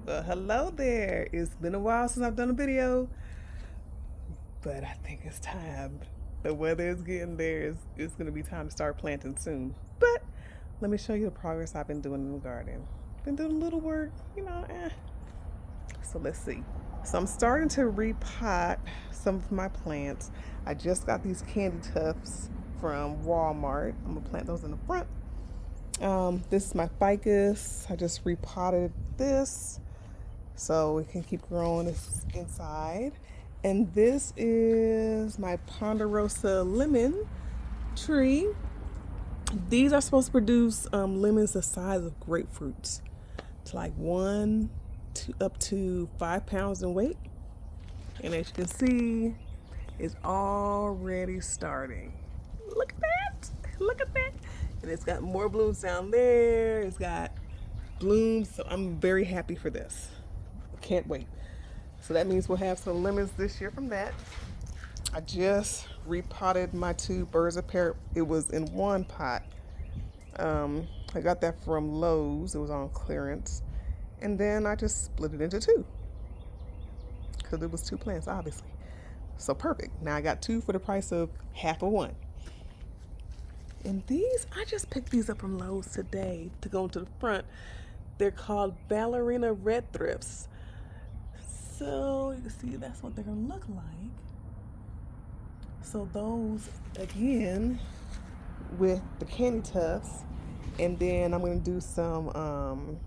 Well, hello there. It's been a while since I've done a video, but I think it's time. The weather is getting there. It's going to be time to start planting soon. But let me show you the progress I've been doing in the garden. Been doing a little work, So let's see. So I'm starting to repot some of my plants. I just got these candy tufts from Walmart. I'm going to plant those in the front. This is my ficus. I just repotted this so it can keep growing inside. And this is my ponderosa lemon tree. These are supposed to produce lemons the size of grapefruits. It's like up to 5 pounds in weight. And as you can see, it's already starting. Look at that! Look at that! And it's got more blooms down there. It's got blooms, so I'm very happy for this. Can't wait. So that means we'll have some lemons this year from that. I just repotted my two birds of paradise. It was in one pot. I got that from Lowe's. It was on clearance. And then I just split it into two because it was two plants, obviously. So perfect. Now I got two for the price of half of one. And these, I just picked these up from Lowe's today to go into the front. They're called ballerina red thrifts. So you can see that's what they're gonna look like. So those again with the candy tufts, and then I'm gonna do some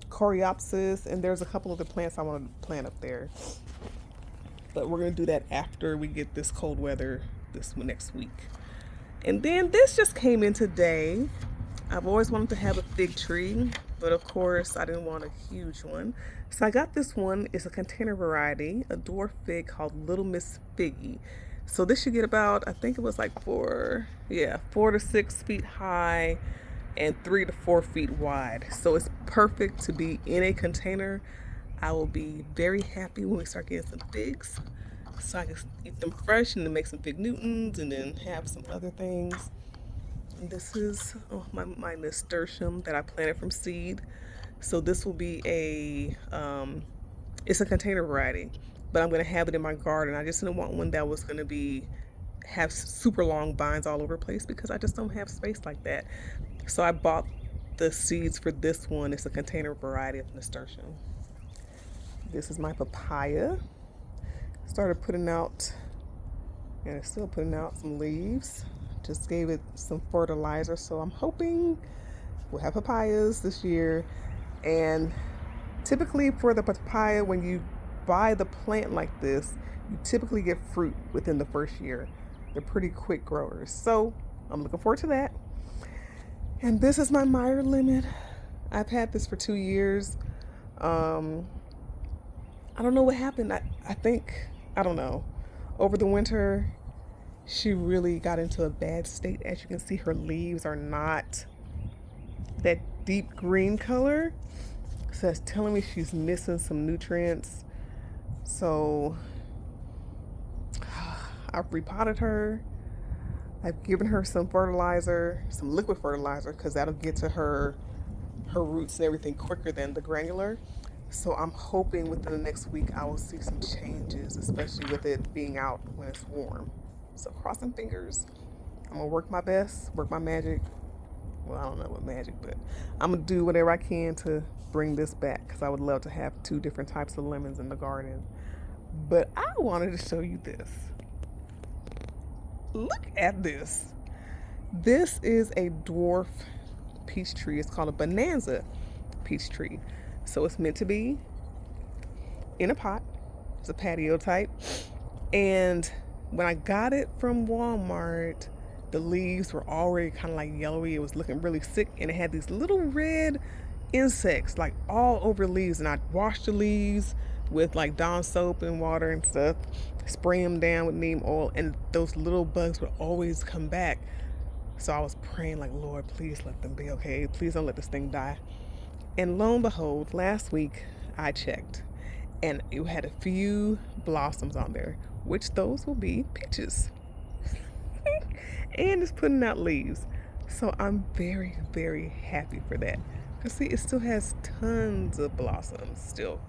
coreopsis, and there's a couple of the plants I want to plant up there. But we're gonna do that after we get this cold weather this next week. And then this just came in today. I've always wanted to have a fig tree, but of course I didn't want a huge one. So I got this one. It's a container variety, a dwarf fig called Little Miss Figgy. So this should get about, I think it was like 4 to 6 feet high and 3 to 4 feet wide. So it's perfect to be in a container. I will be very happy when we start getting some figs, so I can eat them fresh and then make some fig Newtons and then have some other things. And this is my nasturtium that I planted from seed. So this will be it's a container variety, but I'm gonna have it in my garden. I just didn't want one that was gonna have super long vines all over the place because I just don't have space like that. So I bought the seeds for this one. It's a container variety of nasturtium. This is my papaya. Started putting out, and it's still putting out some leaves. Just gave it some fertilizer, so I'm hoping we'll have papayas this year. And typically for the papaya, when you buy the plant like this, you typically get fruit within the first year. They're pretty quick growers, so I'm looking forward to that. And this is my Meyer lemon. I've had this for 2 years. I don't know what happened. I don't know. Over the winter, she really got into a bad state. As you can see, her leaves are not that deep green color. So it's telling me she's missing some nutrients. So I've repotted her. I've given her some fertilizer, some liquid fertilizer, because that'll get to her roots and everything quicker than the granular. So I'm hoping within the next week I will see some changes, especially with it being out when it's warm. So crossing fingers. I'm gonna work my best, work my magic. Well, I don't know what magic, but I'm gonna do whatever I can to bring this back because I would love to have 2 different types of lemons in the garden. But I wanted to show you this. Look at this. This is a dwarf peach tree. It's called a bonanza peach tree. So it's meant to be in a pot. It's a patio type. And when I got it from Walmart, the leaves were already kind of like yellowy. It was looking really sick, and it had these little red insects like all over leaves. And I washed the leaves with like Dawn soap and water and stuff, spray them down with neem oil, and those little bugs would always come back. So I was praying like, Lord, please let them be okay. Please don't let this thing die. And lo and behold, last week I checked and it had a few blossoms on there, which those will be peaches. And it's putting out leaves. So I'm very, very happy for that. Cause see, it still has tons of blossoms still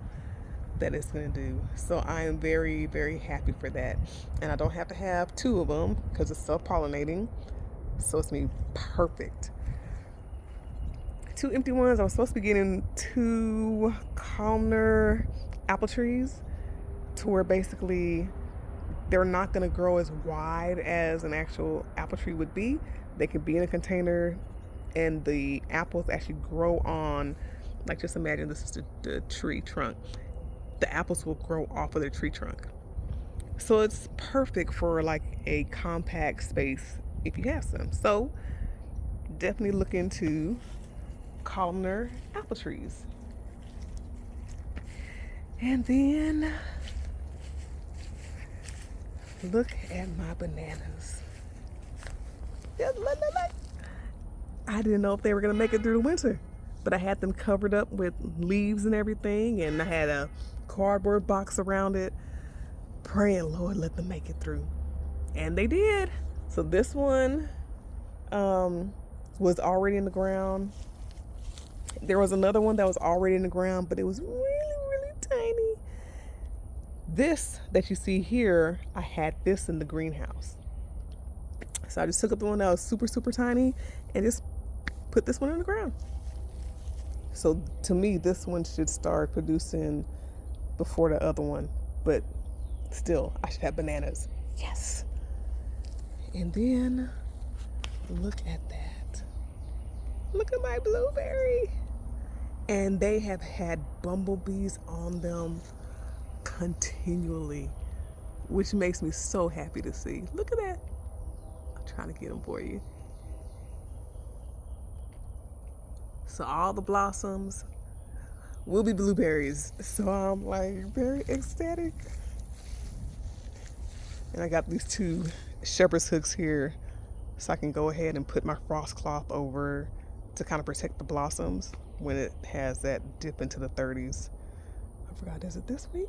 that it's gonna do. So I am very, very happy for that. And I don't have to have two of them because it's self-pollinating. So it's gonna be perfect. Two empty ones. I was supposed to be getting two columnar apple trees to where basically they're not going to grow as wide as an actual apple tree would be. They could be in a container and the apples actually grow on, like, just imagine this is the tree trunk. The apples will grow off of the tree trunk. So it's perfect for like a compact space if you have some. So definitely look into columnar apple trees. And then look at my bananas. I didn't know if they were going to make it through the winter, but I had them covered up with leaves and everything, and I had a cardboard box around it, praying, Lord, let them make it through. And they did. So this one was already in the ground. There was another one that was already in the ground, but it was really, really tiny. This that you see here, I had this in the greenhouse. So I just took up the one that was super, super tiny and just put this one in the ground. So to me, this one should start producing before the other one, but still, I should have bananas. Yes. And then look at that. Look at my blueberry. And they have had bumblebees on them continually, which makes me so happy to see. Look at that. I'm trying to get them for you. So all the blossoms will be blueberries. So I'm like very ecstatic. And I got these two shepherd's hooks here so I can go ahead and put my frost cloth over to kind of protect the blossoms when it has that dip into the 30s. I forgot, is it this week?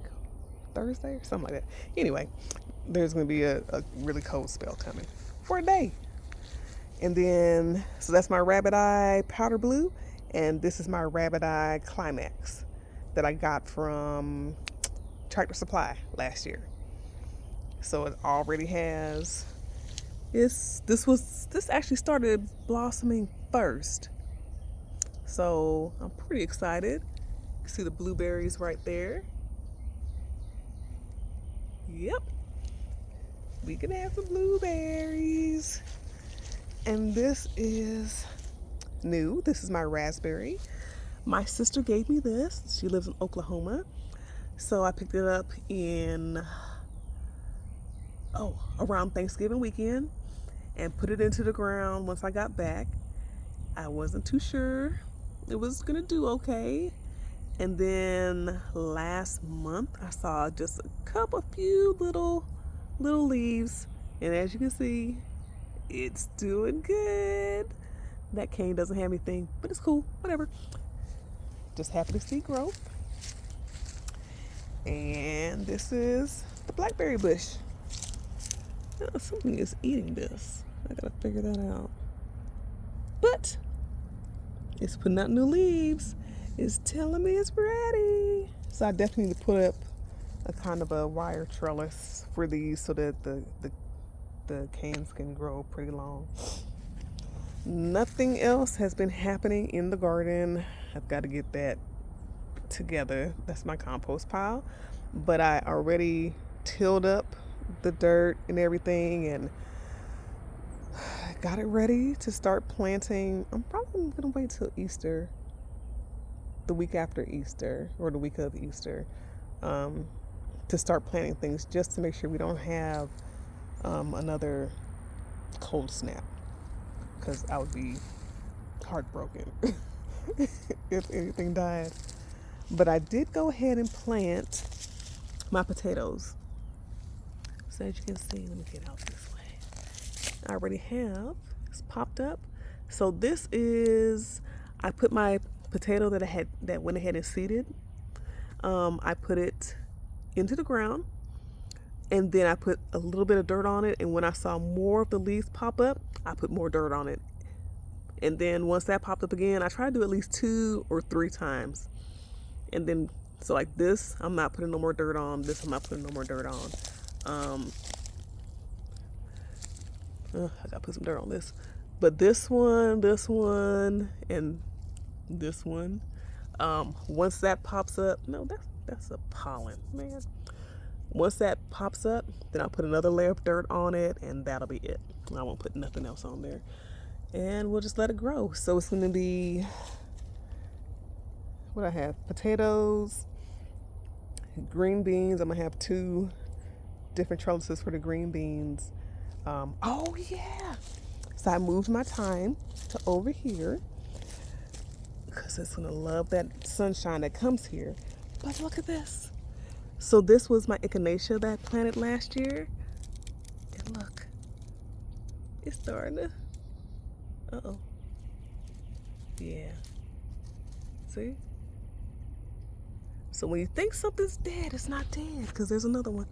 Thursday or something like that. Anyway, there's going to be a really cold spell coming for a day. And then, so that's my rabbit eye powder blue, and this is my rabbit eye climax that I got from Tractor Supply last year. So it already has, this actually started blossoming first. So I'm pretty excited. You see the blueberries right there. Yep. We can have some blueberries. And this is new. This is my raspberry. My sister gave me this. She lives in Oklahoma. So I picked it up around Thanksgiving weekend and put it into the ground once I got back. I wasn't too sure it was gonna do okay. And then last month I saw just a few little leaves, and as you can see, it's doing good. That cane doesn't have anything, but it's cool, whatever. Just happy to see growth. And this is the blackberry bush. Oh, something is eating this. I gotta figure that out. But it's putting out new leaves. It's telling me it's ready. So I definitely need to put up a kind of a wire trellis for these so that the canes can grow pretty long. Nothing else has been happening in the garden. I've got to get that together. That's my compost pile. But I already tilled up the dirt and everything and got it ready to start planting. I'm probably going to wait till Easter, the week after Easter or the week of Easter, to start planting things, just to make sure we don't have another cold snap, because I would be heartbroken if anything died. But I did go ahead and plant my potatoes. So as you can see, let me get out this way. I already have, it's popped up. So this is, I put my potato that went ahead and seeded. I put it into the ground, and then I put a little bit of dirt on it. And when I saw more of the leaves pop up, I put more dirt on it. And then once that popped up again, I try to do at least 2 or 3 times. And then, so like this, I'm not putting no more dirt on. This, I'm not putting no more dirt on. I gotta put some dirt on this. But this one, and this one, once that pops up, no, that's a pollen, man. Once that pops up, then I'll put another layer of dirt on it, and that'll be it. I won't put nothing else on there. And we'll just let it grow. So it's gonna be, what I have, potatoes, green beans. I'm gonna have 2 different trellises for the green beans. Oh yeah. So I moved my thyme to over here because it's gonna love that sunshine that comes here. But look at this. So this was my echinacea that I planted last year. And look, it's starting to, uh-oh. Yeah. See? So when you think something's dead, it's not dead, because there's another one.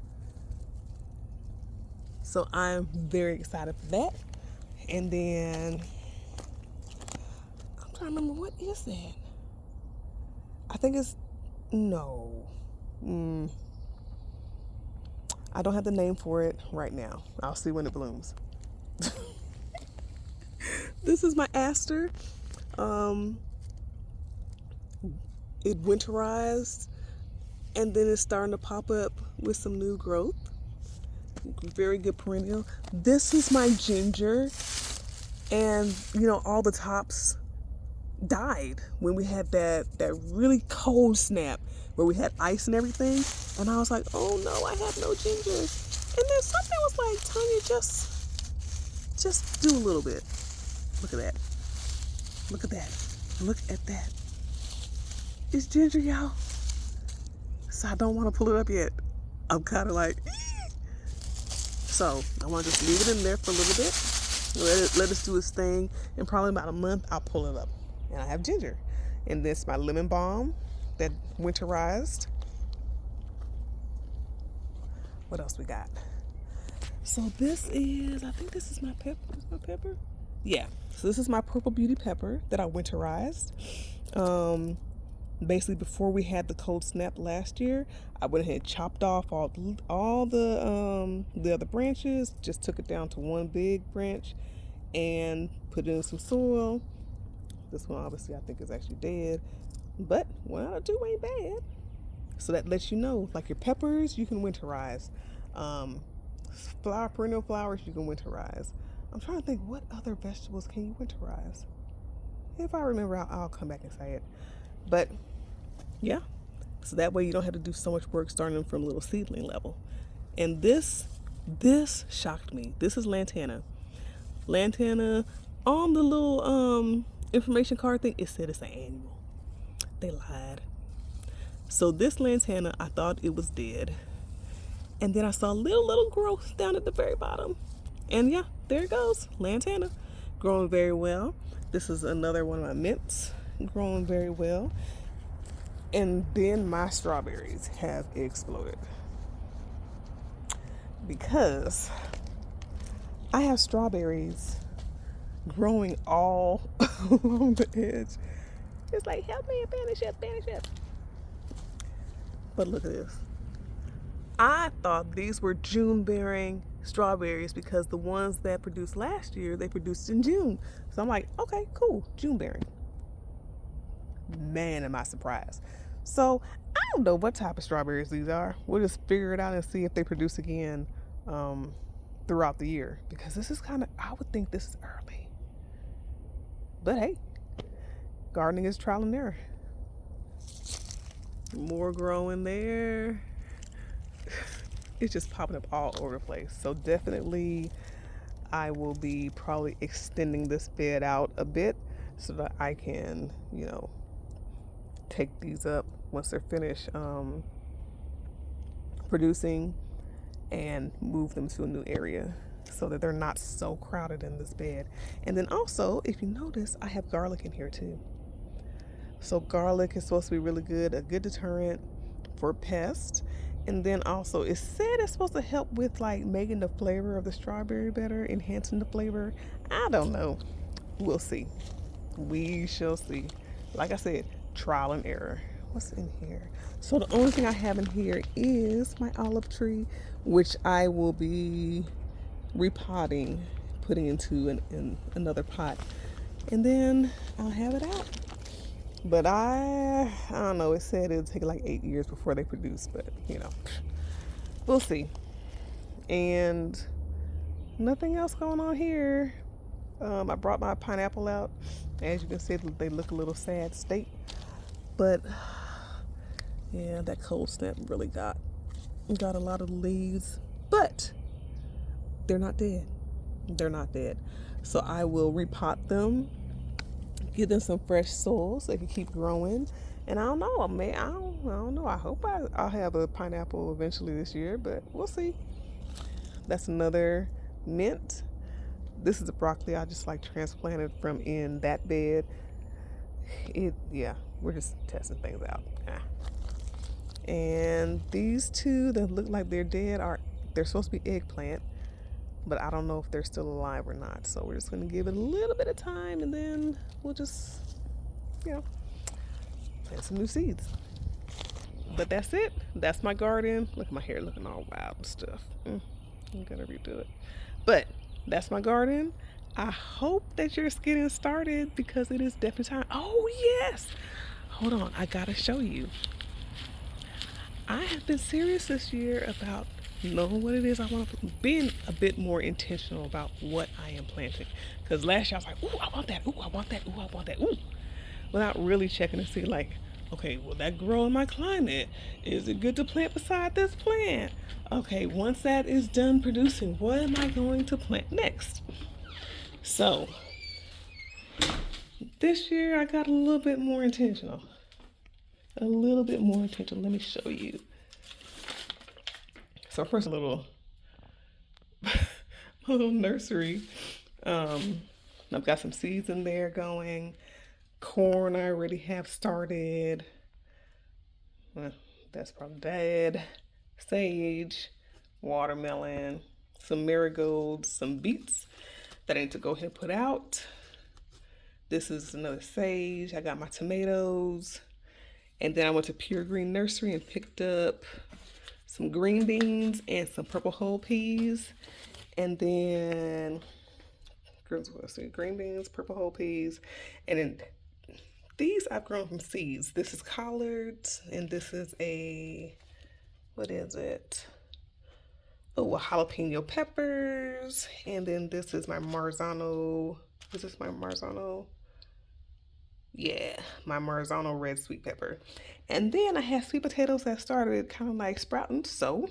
So I'm very excited for that. And then, I'm trying to remember, what is that? I think it's, no. I don't have the name for it right now. I'll see when it blooms. This is my aster. It winterized, and then it's starting to pop up with some new growth. Very good perennial. This is my ginger, and you know, all the tops died when we had that really cold snap where we had ice and everything, and I was like, oh no, I have no ginger. And then something was like, Tanya, just do a little bit. Look at that. Look at that. Look at that. It's ginger, y'all. So I don't want to pull it up yet. I'm kind of like, so I want to just leave it in there for a little bit. Let us do its thing. In probably about a month, I'll pull it up. And I have ginger. And this my lemon balm that winterized. What else we got? So this is, I think this is my pepper. Is my pepper? Yeah. So this is my purple beauty pepper that I winterized. Basically before we had the cold snap last year, I went ahead and chopped off all the other branches, just took it down to one big branch and put it in some soil. This one obviously I think is actually dead, but 1 out of 2 ain't bad. So that lets you know, like your peppers, you can winterize. Perennial flowers, you can winterize. I'm trying to think, what other vegetables can you winterize? If I remember, I'll come back and say it. But yeah, so that way you don't have to do so much work starting them from a little seedling level. And this shocked me. This is lantana. Lantana, on the little information card thing, it said it's an annual. They lied. So this lantana, I thought it was dead. And then I saw little growth down at the very bottom. And yeah, there it goes. Lantana, growing very well. This is another one of my mints, growing very well. And then my strawberries have exploded. Because I have strawberries growing all along the edge. It's like, help me, banish it. But look at this. I thought these were June bearing strawberries because the ones that produced last year, they produced in June. So I'm like, okay, cool, June bearing. Man, am I surprised. So I don't know what type of strawberries these are. We'll just figure it out and see if they produce again throughout the year, because this is kind of, I would think this is early. But hey, gardening is trial and error. More growing there. It's just popping up all over the place. So definitely I will be probably extending this bed out a bit so that I can, you know, take these up once they're finished producing and move them to a new area so that they're not so crowded in this bed. And then also, if you notice, I have garlic in here too. So garlic is supposed to be really good, a good deterrent for pests. And then also it said it's supposed to help with like making the flavor of the strawberry better, enhancing the flavor. I don't know. We'll see. We shall see. Like I said, trial and error. What's in here? So the only thing I have in here is my olive tree, which I will be repotting, putting into in another pot, and then I'll have it out. But I don't know. It said it'd take like 8 years before they produce, but we'll see. And nothing else going on here. I brought my pineapple out. As you can see, they look a little sad state. But yeah, that cold snap really got a lot of leaves. But they're not dead. They're not dead. So I will repot them, give them some fresh soil so they can keep growing. And I don't know, man. I don't know. I hope I'll have a pineapple eventually this year, but we'll see. That's another mint. This is a broccoli I just like transplanted from in that bed. Yeah, we're just testing things out. And these two that look like they're dead they're supposed to be eggplant, but I don't know if they're still alive or not. So we're just gonna give it a little bit of time, and then we'll just, plant some new seeds. But that's it. That's my garden. Look at my hair looking all wild and stuff. I'm gonna redo it. But that's my garden. I hope that you're just getting started because it is definitely time. Oh yes! Hold on, I gotta show you. I have been serious this year about knowing what it is I want to, being a bit more intentional about what I am planting. Because last year I was like, ooh, I want that, ooh, I want that, ooh, I want that, ooh. Without really checking to see like, okay, will that grow in my climate? Is it good to plant beside this plant? Okay, once that is done producing, what am I going to plant next? So, this year I got a little bit more intentional. A little bit more intentional. Let me show you. So first a little nursery. I've got some seeds in there going. Corn I already have started. Well, that's probably dead. Sage, watermelon, some marigolds, some beets that I need to go ahead and put out. This is another sage. I got my tomatoes. And then I went to Pure Green Nursery and picked up some green beans and some purple whole peas. And then green beans, purple whole peas. And then these I've grown from seeds. This is collards, and this is what is it? Oh, a jalapeno peppers. And then this is my Marzano. Is this my Marzano? Yeah, my Marzano red sweet pepper. And then I had sweet potatoes that started kind of like sprouting. So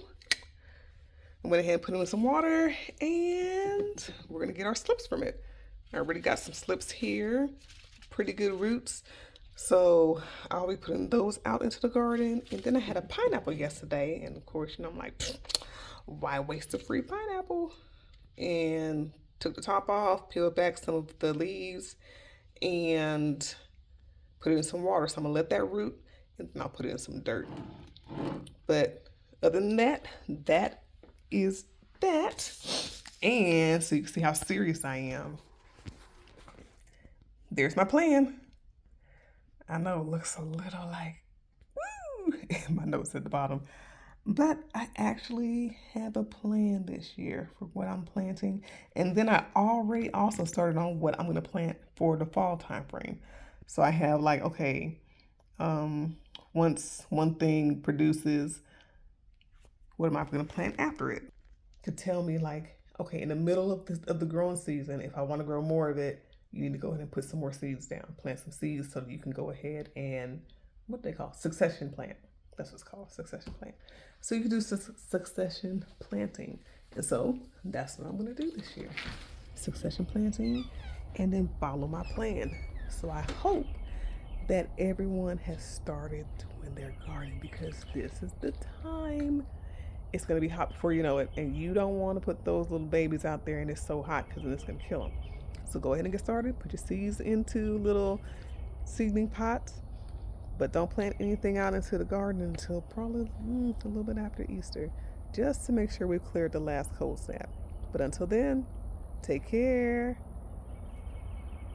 I went ahead and put them in some water, and we're going to get our slips from it. I already got some slips here, pretty good roots. So I'll be putting those out into the garden. And then I had a pineapple yesterday. And of course, I'm like, why waste a free pineapple? And took the top off, peeled back some of the leaves, and put it in some water. So I'm gonna let that root, and then I'll put it in some dirt. But other than that, that is that. And so you can see how serious I am. There's my plan. I know it looks a little like, woo, my notes at the bottom. But I actually have a plan this year for what I'm planting. And then I already also started on what I'm gonna plant for the fall time frame. So I have like, okay, once one thing produces, what am I going to plant after it? To tell me like, okay, in the middle of the growing season, if I want to grow more of it, you need to go ahead and put some more seeds down. Plant some seeds so that you can go ahead and, what they call, succession plant. That's what it's called, succession plant. So you can do succession planting. And so that's what I'm going to do this year. Succession planting, and then follow my plan. So I hope that everyone has started doing their gardening, because this is the time. It's going to be hot before you know it, and you don't want to put those little babies out there and it's so hot, because then it's going to kill them. So go ahead and get started. Put your seeds into little seedling pots, but don't plant anything out into the garden until probably a little bit after Easter, just to make sure we've cleared the last cold snap. But until then, take care.